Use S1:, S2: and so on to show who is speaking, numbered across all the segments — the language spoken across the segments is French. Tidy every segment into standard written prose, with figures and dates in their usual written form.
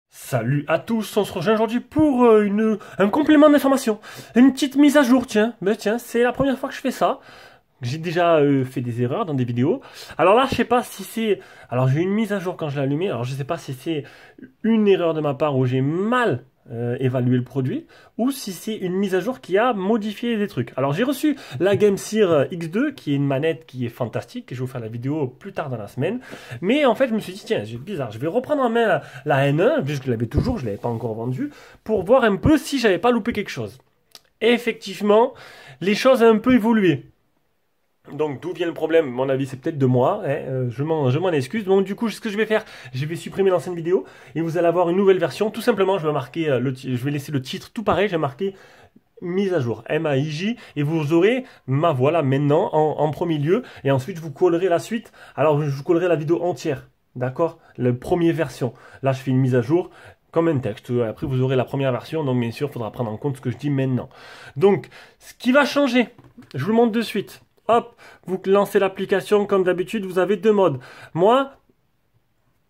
S1: Salut à tous, on se rejoint aujourd'hui pour un complément d'information, une petite mise à jour, tiens, c'est la première fois que je fais ça. J'ai déjà fait des erreurs dans des vidéos. Alors là, je sais pas si c'est... Alors j'ai eu une mise à jour quand je l'ai allumé, alors je sais pas si c'est une erreur de ma part où j'ai mal évalué le produit, ou si c'est une mise à jour qui a modifié des trucs. Alors j'ai reçu la GameSeer X2, qui est une manette qui est fantastique, et je vais vous faire la vidéo plus tard dans la semaine. Mais en fait, je me suis dit, tiens, c'est bizarre, je vais reprendre en main la N1, puisque je l'avais toujours, je l'avais pas encore vendue, pour voir un peu si j'avais pas loupé quelque chose. Et effectivement, les choses ont un peu évolué. Donc d'où vient le problème? À mon avis, c'est peut-être de moi, hein, je m'en excuse. Donc du coup, ce que je vais faire, je vais supprimer l'ancienne vidéo et vous allez avoir une nouvelle version. Tout simplement, je vais marquer je vais laisser le titre tout pareil, je vais marquer mise à jour, MAIJ, et vous aurez ma voilà maintenant en premier lieu, et ensuite je vous collerai la suite. Alors je vous collerai la vidéo entière, d'accord? La première version. Là, je fais une mise à jour comme un texte. Après, vous aurez la première version, donc bien sûr, il faudra prendre en compte ce que je dis maintenant. Donc, ce qui va changer, je vous le montre de suite. Hop, vous lancez l'application comme d'habitude, vous avez deux modes. Moi,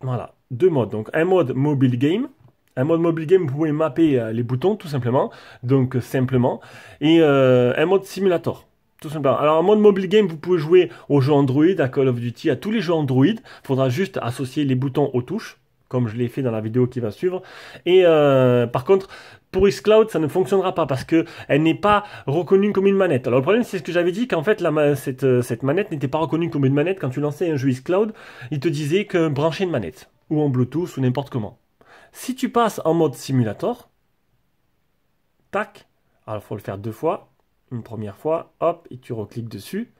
S1: voilà, deux modes. Donc un mode mobile game. Un mode mobile game, vous pouvez mapper les boutons tout simplement. Donc simplement. Et un mode simulator. Tout simplement. Alors en mode mobile game, vous pouvez jouer aux jeux Android, à Call of Duty, à tous les jeux Android. Il faudra juste associer les boutons aux touches, comme je l'ai fait dans la vidéo qui va suivre. Et par contre, pour xCloud, ça ne fonctionnera pas parce que elle n'est pas reconnue comme une manette. Alors le problème, c'est ce que j'avais dit, qu'en fait, cette manette n'était pas reconnue comme une manette. Quand tu lançais un jeu xCloud, il te disait que brancher une manette, ou en Bluetooth, ou n'importe comment. Si tu passes en mode simulator, tac, alors il faut le faire deux fois. Une première fois, hop, et tu recliques dessus.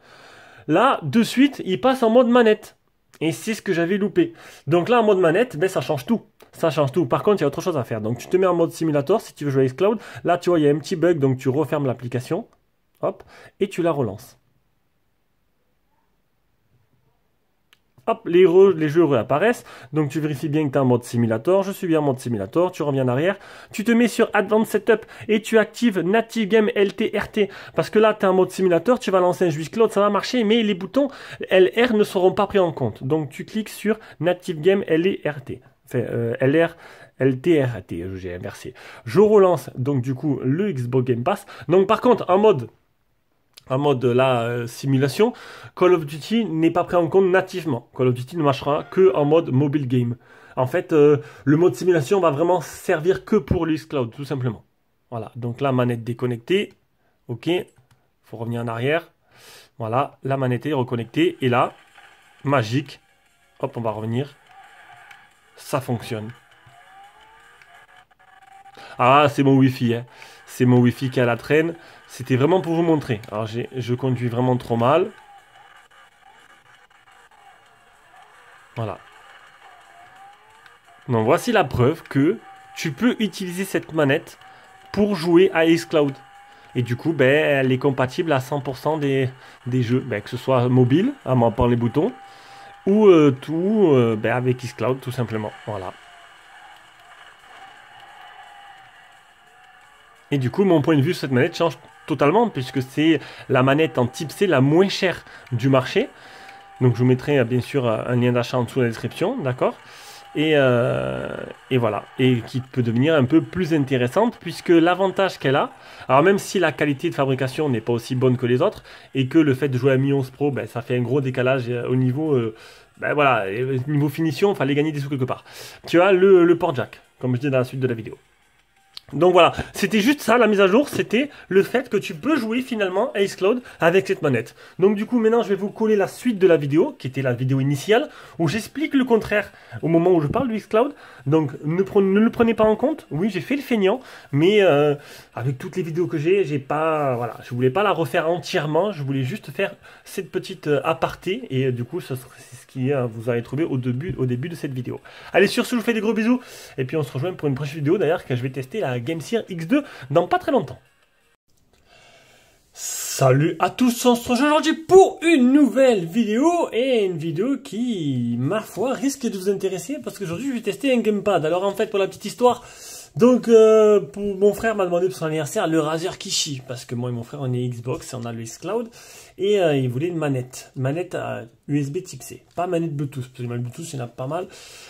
S1: Là, de suite, il passe en mode manette. Et c'est ce que j'avais loupé. Donc là, en mode manette, ben, ça change tout. Ça change tout. Par contre, il y a autre chose à faire. Donc tu te mets en mode simulator si tu veux jouer à xCloud. Là, tu vois, il y a un petit bug, donc tu refermes l'application. Hop, et tu la relances. Hop, les jeux réapparaissent. Donc tu vérifies bien que tu es en mode simulator. Je suis bien en mode simulator. Tu reviens en arrière. Tu te mets sur Advanced Setup et tu actives Native Game LTRT. Parce que là, tu es en mode simulator. Tu vas lancer un jeu xCloud, ça va marcher. Mais les boutons LR ne seront pas pris en compte. Donc tu cliques sur Native Game LTRT. Enfin, LR. LTRT, j'ai inversé. Je relance donc du coup le Xbox Game Pass. Donc par contre, en mode simulation, Call of Duty n'est pas pris en compte nativement. Call of Duty ne marchera que en mode mobile game. En fait, le mode simulation va vraiment servir que pour le xCloud, tout simplement. Voilà, donc la manette déconnectée. Ok, faut revenir en arrière. Voilà, la manette est reconnectée. Et là, magique. Hop, on va revenir. Ça fonctionne. Ah, c'est mon Wi-Fi, hein. C'est mon Wi-Fi qui est à la traîne. C'était vraiment pour vous montrer. Alors, je conduis vraiment trop mal. Voilà. Donc, voici la preuve que tu peux utiliser cette manette pour jouer à xCloud. Et du coup, ben, elle est compatible à 100% des jeux. Ben, que ce soit mobile, en mappant les boutons, ou ben, avec xCloud, tout simplement. Voilà. Et du coup, mon point de vue sur cette manette change totalement, puisque c'est la manette en type C la moins chère du marché. Donc je vous mettrai bien sûr un lien d'achat en dessous de la description, d'accord? Et voilà, et qui peut devenir un peu plus intéressante, puisque l'avantage qu'elle a, alors même si la qualité de fabrication n'est pas aussi bonne que les autres, et que le fait de jouer à Mi 11 Pro, ben, ça fait un gros décalage au niveau, ben, voilà, niveau finition, il fallait gagner des sous quelque part. Tu as le port jack, comme je dis dans la suite de la vidéo. Donc voilà, c'était juste ça la mise à jour, c'était le fait que tu peux jouer finalement à xCloud avec cette manette. Donc du coup maintenant je vais vous coller la suite de la vidéo, qui était la vidéo initiale, où j'explique le contraire au moment où je parle du xCloud. Donc ne le prenez pas en compte, oui j'ai fait le feignant, mais avec toutes les vidéos que j'ai pas, voilà, je voulais pas la refaire entièrement, je voulais juste faire cette petite aparté, et du coup c'est ce qui vous allez trouver au début de cette vidéo. Allez, sur ce je vous fais des gros bisous, et puis on se rejoint pour une prochaine vidéo d'ailleurs, que je vais tester la GameSeer X2 dans pas très longtemps. Salut à tous, on se rejoint aujourd'hui pour une nouvelle vidéo et une vidéo qui, ma foi, risque de vous intéresser parce qu'aujourd'hui je vais tester un gamepad. Alors en fait, pour la petite histoire, donc pour mon frère m'a demandé pour son anniversaire le Razer Kishi parce que moi et mon frère on est Xbox et on a le xCloud et il voulait une manette à USB Type C, pas manette Bluetooth parce que les manettes Bluetooth il y en a pas mal.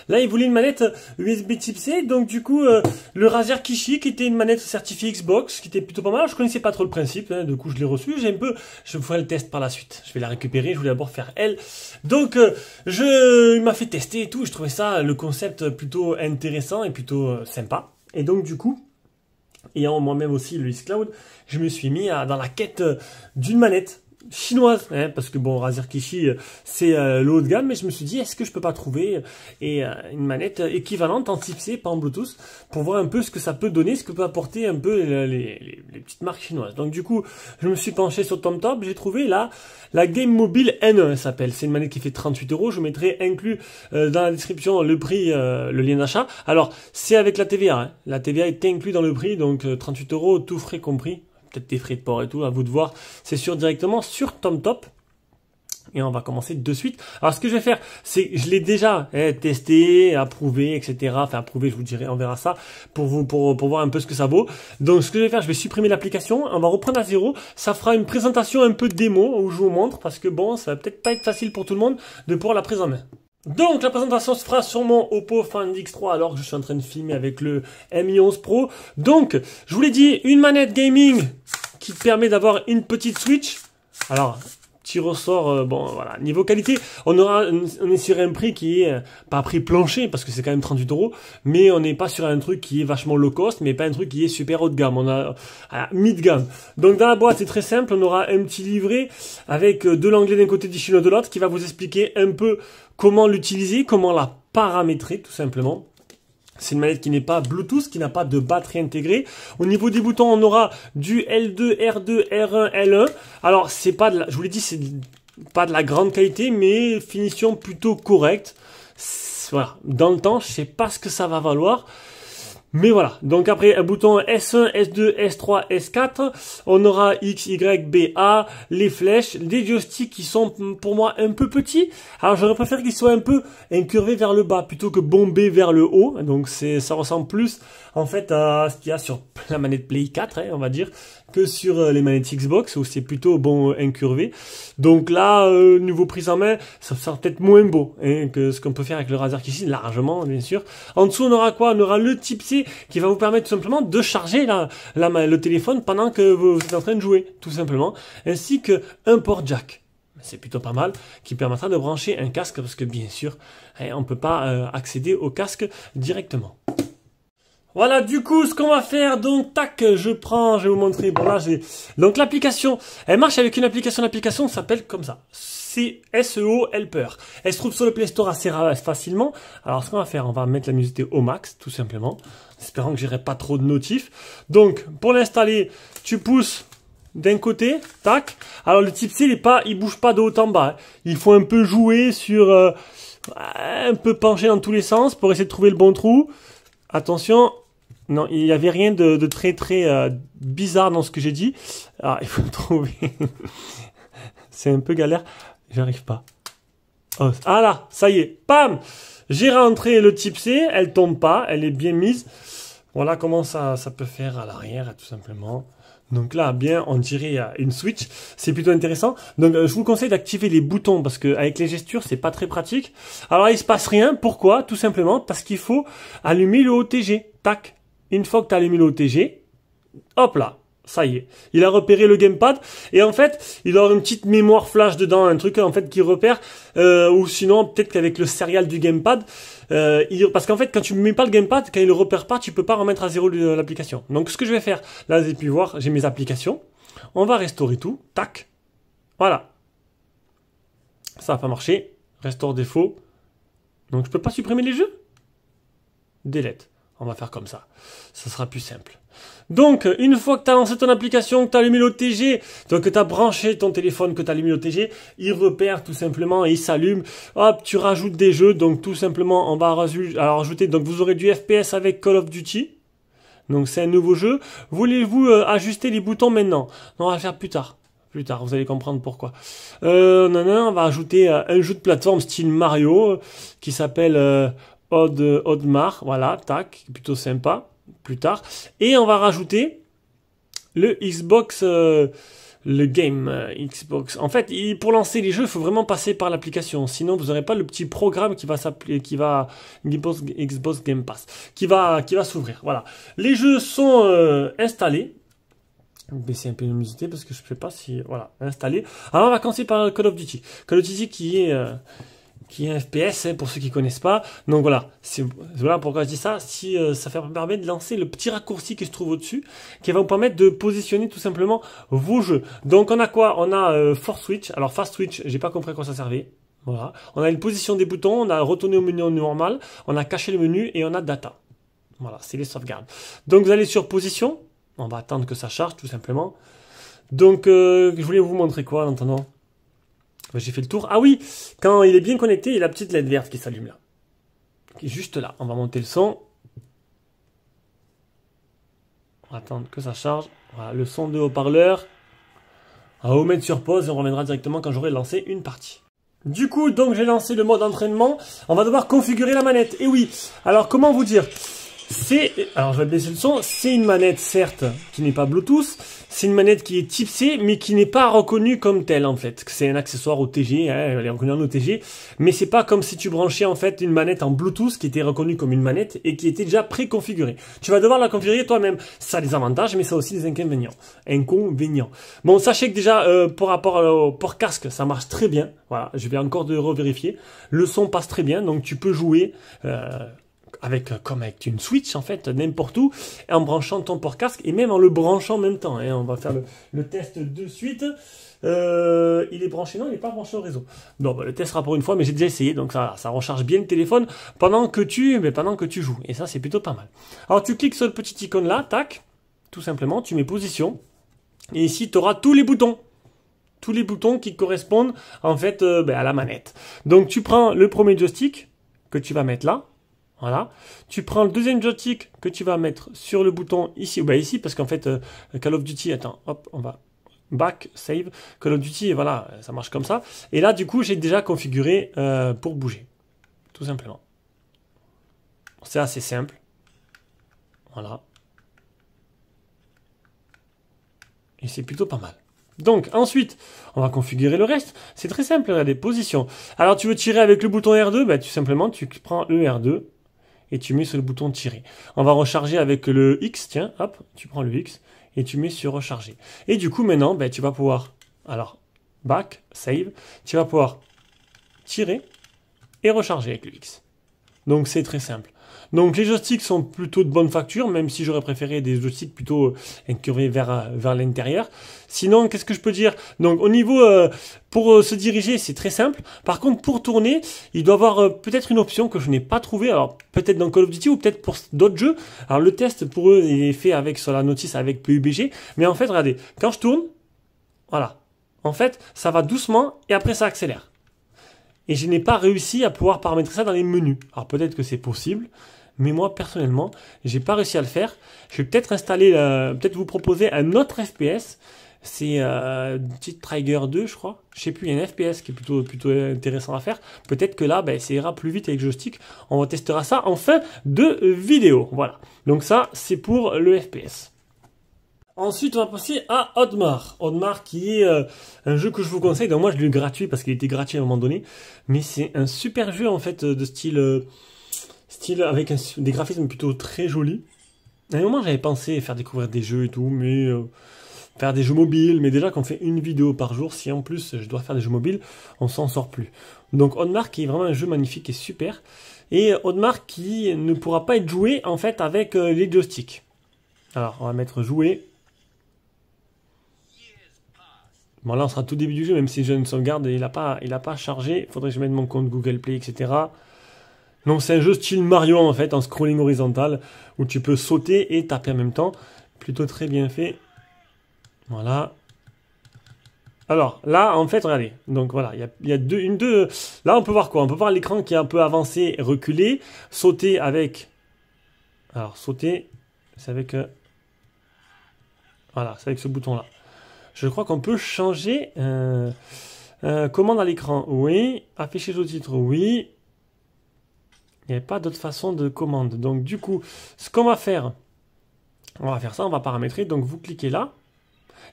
S1: Là il voulait une manette USB Type C, donc du coup le Razer Kishi qui était une manette certifiée Xbox qui était plutôt pas mal. Je connaissais pas trop le principe, hein, du coup je l'ai reçu, je ferai le test par la suite. Je vais la récupérer, je voulais d'abord faire elle. Donc il m'a fait tester et tout, je trouvais ça le concept plutôt intéressant et plutôt sympa. Et donc du coup, ayant moi-même aussi le xCloud, je me suis mis dans la quête d'une manette chinoise, hein, parce que bon, Razer Kishi c'est le haut de gamme, mais je me suis dit est-ce que je peux pas trouver une manette équivalente en Type C, pas en Bluetooth, pour voir un peu ce que ça peut donner, ce que peut apporter un peu les petites marques chinoises. Donc du coup, je me suis penché sur TomTop, j'ai trouvé là la Game Mobile N1, elle s'appelle. C'est une manette qui fait 38 €. Je mettrai inclus dans la description le prix, le lien d'achat. Alors c'est avec la TVA, hein. La TVA est inclus dans le prix, donc 38 €, tout frais compris. Peut-être des frais de port et tout, à vous de voir. C'est sûr directement sur TomTop. Et on va commencer de suite. Alors ce que je vais faire, c'est je l'ai déjà testé, approuvé, etc. Enfin approuvé, je vous dirai, on verra ça pour voir un peu ce que ça vaut. Donc ce que je vais faire, je vais supprimer l'application, on va reprendre à zéro. Ça fera une présentation un peu démo où je vous montre parce que bon, ça va peut-être pas être facile pour tout le monde de pouvoir la prise en main. Donc la présentation se fera sur mon Oppo Find X3 alors que je suis en train de filmer avec le Mi 11 Pro. Donc je vous l'ai dit, une manette gaming qui permet d'avoir une petite Switch. Alors petit ressort, bon voilà, niveau qualité, on est sur un prix qui est pas prix plancher parce que c'est quand même 38 €, mais on n'est pas sur un truc qui est vachement low cost, mais pas un truc qui est super haut de gamme, on a mid gamme. Donc dans la boîte c'est très simple, on aura un petit livret avec de l'anglais d'un côté, du chinois de l'autre, qui va vous expliquer un peu comment l'utiliser, comment la paramétrer tout simplement. C'est une manette qui n'est pas Bluetooth, qui n'a pas de batterie intégrée. Au niveau des boutons, on aura du L2, R2, R1, L1. Alors, c'est pas de la, je vous l'ai dit, c'est pas de la grande qualité, mais finition plutôt correcte. Voilà. Dans le temps, je sais pas ce que ça va valoir. Mais voilà, donc après un bouton S1, S2, S3, S4, on aura X, Y, B, A, les flèches, des joysticks qui sont pour moi un peu petits. Alors j'aurais préféré qu'ils soient un peu incurvés vers le bas plutôt que bombés vers le haut. Donc ça ressemble plus en fait à ce qu'il y a sur la manette Play 4, hein, on va dire, que sur les manettes Xbox où c'est plutôt bon incurvé. Donc là, niveau prise en main, ça sera peut-être moins beau hein, que ce qu'on peut faire avec le Razer Kishi, largement bien sûr. En dessous on aura quoi? On aura le Type C qui va vous permettre tout simplement de charger le téléphone pendant que vous êtes en train de jouer, tout simplement, ainsi que un port jack. C'est plutôt pas mal, qui permettra de brancher un casque, parce que bien sûr, on ne peut pas accéder au casque directement. Voilà, du coup, ce qu'on va faire, donc, tac, je vais vous montrer, bon là, donc l'application, elle marche avec une application, l'application s'appelle comme ça, c'est SEO Helper. Elle se trouve sur le Play Store assez facilement. Alors, ce qu'on va faire, on va mettre la musique au max, tout simplement, espérant que j'aurai pas trop de notifs. Donc, pour l'installer, tu pousses d'un côté, tac. Alors, le Type C, il bouge pas de haut en bas, hein. Il faut un peu jouer sur, un peu pencher dans tous les sens pour essayer de trouver le bon trou. Attention. Non, il n'y avait rien de très bizarre dans ce que j'ai dit. Alors, il faut trouver. C'est un peu galère. J'arrive pas. Oh, ah là, ça y est. Pam! J'ai rentré le Type C. Elle tombe pas. Elle est bien mise. Voilà comment ça peut faire à l'arrière, tout simplement. Donc là, bien, on dirait une Switch. C'est plutôt intéressant. Donc, je vous conseille d'activer les boutons parce que avec les gestures, c'est pas très pratique. Alors, il se passe rien. Pourquoi? Tout simplement parce qu'il faut allumer le OTG. Tac. Une fois que tu as allumé le OTG, hop là, ça y est. Il a repéré le gamepad et en fait, il aura une petite mémoire flash dedans, un truc en fait qui repère, ou sinon peut-être qu'avec le serial du gamepad, parce qu'en fait quand tu ne mets pas le gamepad, quand il le repère pas, tu peux pas remettre à zéro l'application. Donc ce que je vais faire, là vous avez pu voir, j'ai mes applications, on va restaurer tout, tac, voilà. Ça n'a pas marché, restore défaut, donc je peux pas supprimer les jeux, delete. On va faire comme ça. Ça sera plus simple. Donc, une fois que tu as lancé ton application, que tu as allumé l'OTG, donc que tu as branché ton téléphone, que tu as allumé l'OTG, il repère tout simplement et il s'allume. Hop, tu rajoutes des jeux. Donc, tout simplement, on va rajouter. Donc, vous aurez du FPS avec Call of Duty. Donc, c'est un nouveau jeu. Voulez-vous ajuster les boutons maintenant? Non, on va le faire plus tard. Plus tard, vous allez comprendre pourquoi. On va ajouter un jeu de plateforme style Mario qui s'appelle Oddmar. Voilà, tac, plutôt sympa. Plus tard. Et on va rajouter le Xbox, le game Xbox. En fait, pour lancer les jeux, il faut vraiment passer par l'application. Sinon, vous n'aurez pas le petit programme qui va s'appeler, Xbox Game Pass, qui va s'ouvrir. Voilà. Les jeux sont installés. Je vais baisser un peu l'humidité parce que je ne sais pas si, voilà, installé. Alors, on va commencer par Call of Duty. Call of Duty qui est un FPS, hein, pour ceux qui connaissent pas. Donc voilà, voilà pourquoi je dis ça. Si ça permet de lancer le petit raccourci qui se trouve au-dessus, qui va vous permettre de positionner tout simplement vos jeux. Donc on a quoi? On a Force Switch. Alors Fast Switch, j'ai pas compris à quoi ça servait. Voilà. On a une position des boutons, on a retourné au menu normal, on a caché le menu et on a Data. Voilà, c'est les sauvegardes. Donc vous allez sur Position. On va attendre que ça charge tout simplement. Donc je voulais vous montrer quoi en attendant? J'ai fait le tour. Ah oui, quand il est bien connecté, il y a la petite LED verte qui s'allume là. Qui est juste là. On va monter le son. On va attendre que ça charge. Voilà, le son de haut-parleur. On va vous mettre sur pause et on reviendra directement quand j'aurai lancé une partie. Du coup, donc j'ai lancé le mode entraînement. On va devoir configurer la manette. Et oui, alors comment vous dire? Alors je vais baisser le son, c'est une manette certes qui n'est pas Bluetooth, c'est une manette qui est type C mais qui n'est pas reconnue comme telle en fait. C'est un accessoire OTG, hein, elle est reconnue en OTG, mais c'est pas comme si tu branchais en fait une manette en Bluetooth qui était reconnue comme une manette et qui était déjà préconfigurée. Tu vas devoir la configurer toi-même. Ça a des avantages mais ça a aussi des inconvénients. Bon, sachez que déjà par rapport au port casque, ça marche très bien. Voilà, je vais encore de revérifier. Le son passe très bien, donc tu peux jouer comme avec une Switch en fait, n'importe où, en branchant ton port casque et même en le branchant en même temps. Hein. On va faire le test de suite. Il est branché, non, il n'est pas branché au réseau. Non, le test sera pour une fois, mais j'ai déjà essayé, donc ça recharge bien le téléphone pendant que tu joues. Et ça, c'est plutôt pas mal. Alors tu cliques sur le petit icône là, tac, tout simplement, tu mets position, et ici tu auras tous les boutons. Tous les boutons qui correspondent en fait à la manette. Donc tu prends le premier joystick que tu vas mettre là. Voilà. Tu prends le deuxième joystick que tu vas mettre sur le bouton ici, ici parce qu'en fait Call of Duty, attends, hop, on va back, save, Call of Duty, voilà, ça marche comme ça. Et là, du coup, j'ai déjà configuré pour bouger, tout simplement. C'est assez simple. Voilà. Et c'est plutôt pas mal. Donc, ensuite, on va configurer le reste. C'est très simple, regardez, position. Alors, tu veux tirer avec le bouton R2, tout simplement, tu prends le R2. Et tu mets sur le bouton tirer. On va recharger avec le X, tiens, hop, tu prends le X et tu mets sur recharger. Et du coup, maintenant, tu vas pouvoir, alors, back, save, tu vas pouvoir tirer et recharger avec le X. Donc, c'est très simple. Donc, les joysticks sont plutôt de bonne facture, même si j'aurais préféré des joysticks plutôt incurvés vers l'intérieur. Sinon, qu'est-ce que je peux dire? Donc, au niveau, pour se diriger, c'est très simple. Par contre, pour tourner, il doit y avoir peut-être une option que je n'ai pas trouvée. Alors, peut-être dans Call of Duty ou peut-être pour d'autres jeux. Alors, le test, pour eux, il est fait sur la notice avec PUBG. Mais en fait, regardez, quand je tourne, voilà. En fait, ça va doucement et après, ça accélère. Et je n'ai pas réussi à pouvoir paramétrer ça dans les menus. Alors, peut-être que c'est possible. Mais moi, personnellement, j'ai pas réussi à le faire. Je vais peut-être peut-être vous proposer un autre FPS. C'est Jet Trigger 2, je crois. Je sais plus, il y a un FPS qui est plutôt intéressant à faire. Peut-être que là, ça ira plus vite avec le joystick. On testera ça en fin de vidéo. Voilà. Donc ça, c'est pour le FPS. Ensuite, on va passer à Oddmar. Oddmar qui est un jeu que je vous conseille. Donc moi, je l'ai eu gratuit parce qu'il était gratuit à un moment donné. Mais c'est un super jeu en fait de style avec des graphismes plutôt très jolis. À un moment, j'avais pensé faire découvrir des jeux et tout, mais faire des jeux mobiles. Mais déjà qu'on fait une vidéo par jour, si en plus je dois faire des jeux mobiles, on s'en sort plus. Donc Oddmar qui est vraiment un jeu magnifique et super. Et Oddmar qui ne pourra pas être joué en fait avec les joysticks. Alors, on va mettre jouer. Bon, là, on sera tout début du jeu, même si j'ai une sauvegarde, il n'a pas chargé. Il faudrait que je mette mon compte Google Play, etc. Donc, c'est un jeu style Mario, en fait, en scrolling horizontal, où tu peux sauter et taper en même temps. Plutôt très bien fait. Voilà. Alors, là, en fait, regardez. Donc, voilà, il y a deux... Là, on peut voir quoi? On peut voir l'écran qui est un peu avancé, reculé. Sauter avec... Alors, sauter, c'est avec... Voilà, c'est avec ce bouton-là. je crois qu'on peut changer commande à l'écran. Oui. Afficher sous-titres. Oui. Il n'y a pas d'autre façon de commande. Donc du coup, ce qu'on va faire, on va faire ça, on va paramétrer. Donc vous cliquez là.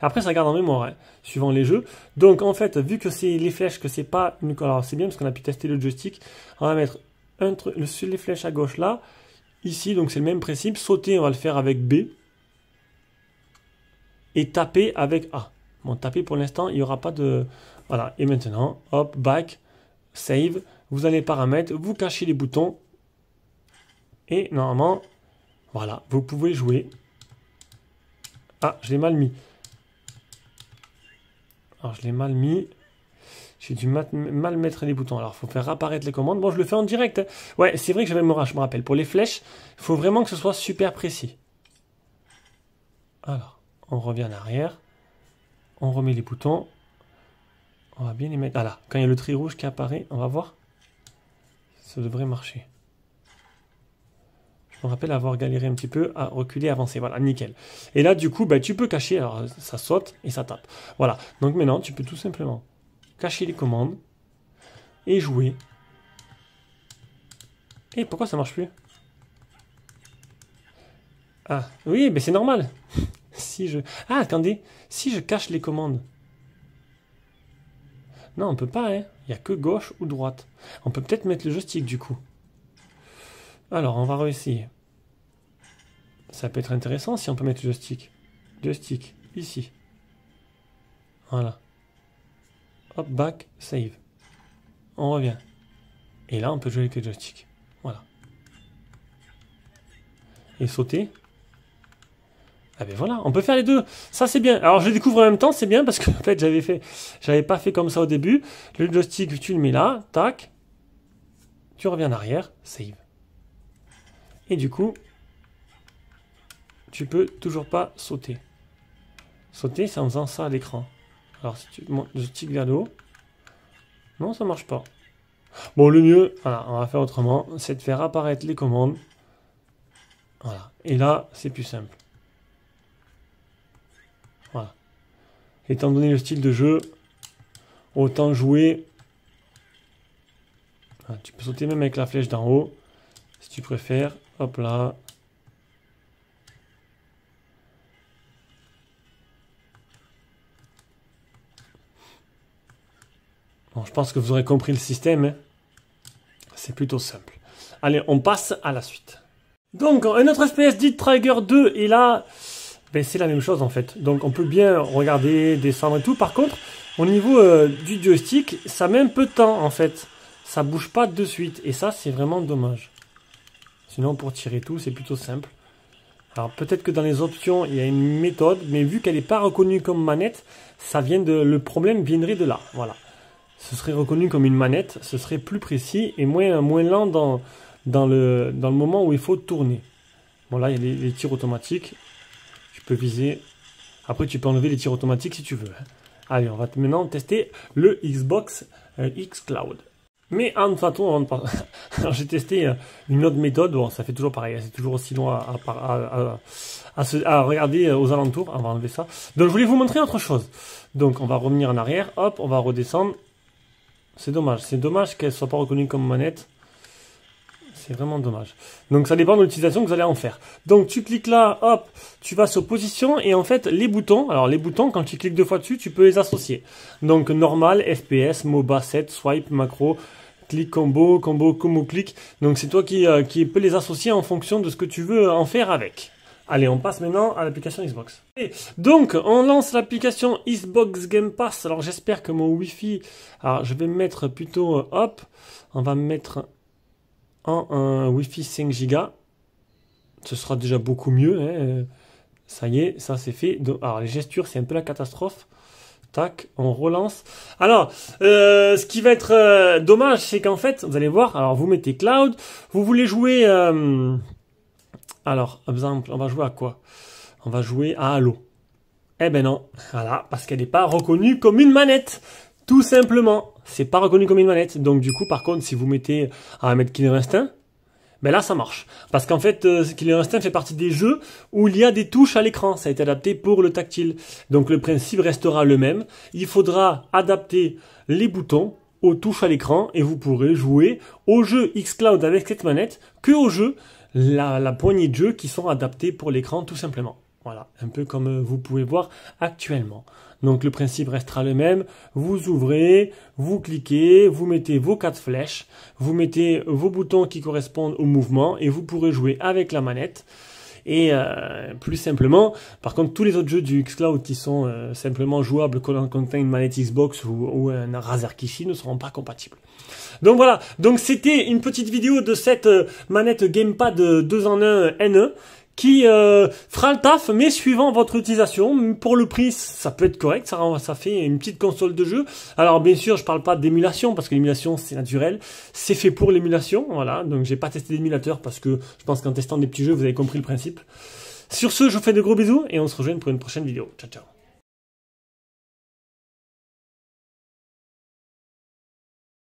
S1: Après, ça garde en mémoire, hein, suivant les jeux. Donc en fait, vu que c'est les flèches, que c'est pas une... Alors c'est bien parce qu'on a pu tester le joystick. On va mettre les flèches à gauche là. Ici, donc c'est le même principe. Sauter, on va le faire avec B. Et taper avec A. Bon, taper pour l'instant, il n'y aura pas de... Voilà, et maintenant, hop, back, save. Vous allez paramètres, vous cachez les boutons. Et normalement, voilà, vous pouvez jouer. Ah, je l'ai mal mis. Alors, je l'ai mal mis. J'ai dû mal mettre les boutons. Alors, il faut faire apparaître les commandes. Bon, je le fais en direct. Hein. Ouais, c'est vrai que je me rappelle. Pour les flèches, il faut vraiment que ce soit super précis. Alors, on revient en arrière. On remet les boutons. On va bien les mettre. Ah là, quand il y a le trait rouge qui apparaît, on va voir. Ça devrait marcher. Je me rappelle avoir galéré un petit peu à reculer, avancer. Voilà, nickel. Et là, du coup, bah, tu peux cacher. Alors, ça saute et ça tape. Voilà. Donc maintenant, tu peux tout simplement cacher les commandes et jouer. Et pourquoi ça marche plus? Ah, oui, mais c'est normal. Si je... Ah, attendez. Si je cache les commandes. Non, on peut pas, hein. Il n'y a que gauche ou droite. On peut peut-être mettre le joystick, du coup. Alors, on va réessayer. Ça peut être intéressant si on peut mettre le joystick. Joystick, ici. Voilà. Hop, back, save. On revient. Et là, on peut jouer avec le joystick. Voilà. Et sauter. Ah ben voilà, on peut faire les deux. Ça, c'est bien. Alors, je le découvre en même temps, c'est bien parce que, en fait, j'avais pas fait comme ça au début. Le joystick, tu le mets là, tac. Tu reviens en arrière, save. Et du coup, tu peux toujours pas sauter. Sauter, c'est en faisant ça à l'écran. Alors, si tu montes le joystick vers le haut. Non, ça marche pas. Bon, le mieux, voilà, on va faire autrement, c'est de faire apparaître les commandes. Voilà. Et là, c'est plus simple. Voilà. Étant donné le style de jeu, autant jouer. Voilà, tu peux sauter même avec la flèche d'en haut, si tu préfères. Hop là. Bon, je pense que vous aurez compris le système. Hein. C'est plutôt simple. Allez, on passe à la suite. Donc, un autre FPS dit Trigger 2. Et là, ben, c'est la même chose en fait. Donc, on peut bien regarder, descendre et tout. Par contre, au niveau du joystick, ça met un peu de temps en fait. Ça bouge pas de suite. Et ça, c'est vraiment dommage. Sinon, pour tirer tout, c'est plutôt simple. Alors, peut-être que dans les options, il y a une méthode. Mais vu qu'elle n'est pas reconnue comme manette, ça vient le problème viendrait de là. Voilà. Ce serait reconnu comme une manette, ce serait plus précis et moins lent dans le moment où il faut tourner. Bon là, il y a les tirs automatiques. Tu peux viser. Après, tu peux enlever les tirs automatiques si tu veux. Allez, on va maintenant tester le Xbox xCloud. Mais en façon, j'ai testé une autre méthode. Bon, ça fait toujours pareil. C'est toujours aussi long à regarder aux alentours. On va enlever ça. Donc, je voulais vous montrer autre chose. Donc, on va revenir en arrière. Hop, on va redescendre. C'est dommage. C'est dommage qu'elle ne soit pas reconnue comme manette. C'est vraiment dommage. Donc, ça dépend de l'utilisation que vous allez en faire. Donc, tu cliques là, hop, tu vas sur position et en fait, les boutons. Alors, les boutons, quand tu cliques deux fois dessus, tu peux les associer. Donc, normal, FPS, MOBA, set, swipe, macro, clic, combo, clic. Donc, c'est toi qui peux les associer en fonction de ce que tu veux en faire avec. Allez, on passe maintenant à l'application Xbox. Et donc, on lance l'application Xbox Game Pass. Alors, j'espère que mon Wi-Fi... Alors, je vais me mettre plutôt... hop, on va me mettre en un Wi-Fi 5 Go. Ce sera déjà beaucoup mieux. Hein. Ça y est, ça c'est fait. Alors, les gestures, c'est un peu la catastrophe. Tac, on relance. Alors, ce qui va être dommage, c'est qu'en fait, vous allez voir, alors vous mettez Cloud, vous voulez jouer... Alors, par exemple, on va jouer à quoi? On va jouer à Halo. Eh ben non, voilà, parce qu'elle n'est pas reconnue comme une manette. Tout simplement, c'est pas reconnu comme une manette. Donc du coup, par contre, si vous mettez... On va mettre Killer Instinct. ben là ça marche. Parce qu'en fait, Killer Instinct fait partie des jeux où il y a des touches à l'écran. Ça a été adapté pour le tactile. Donc le principe restera le même. Il faudra adapter les boutons aux touches à l'écran et vous pourrez jouer au jeu xCloud avec cette manette que au jeu la poignée de jeux qui sont adaptés pour l'écran tout simplement. Voilà, un peu comme vous pouvez voir actuellement. Donc le principe restera le même, vous ouvrez, vous cliquez, vous mettez vos 4 flèches, vous mettez vos boutons qui correspondent au mouvement et vous pourrez jouer avec la manette. Et plus simplement, par contre tous les autres jeux du xCloud qui sont simplement jouables quand on contient une manette Xbox ou un Razer Kishi ne seront pas compatibles. Donc voilà, donc c'était une petite vidéo de cette manette Gamepad 2 en 1 NE qui fera le taf, mais suivant votre utilisation. Pour le prix, ça peut être correct, ça fait une petite console de jeu. Alors bien sûr, je parle pas d'émulation, parce que l'émulation c'est naturel, c'est fait pour l'émulation, voilà. Donc j'ai pas testé d'émulateur, parce que je pense qu'en testant des petits jeux, vous avez compris le principe. Sur ce, je vous fais de gros bisous, et on se rejoint pour une prochaine vidéo. Ciao, ciao.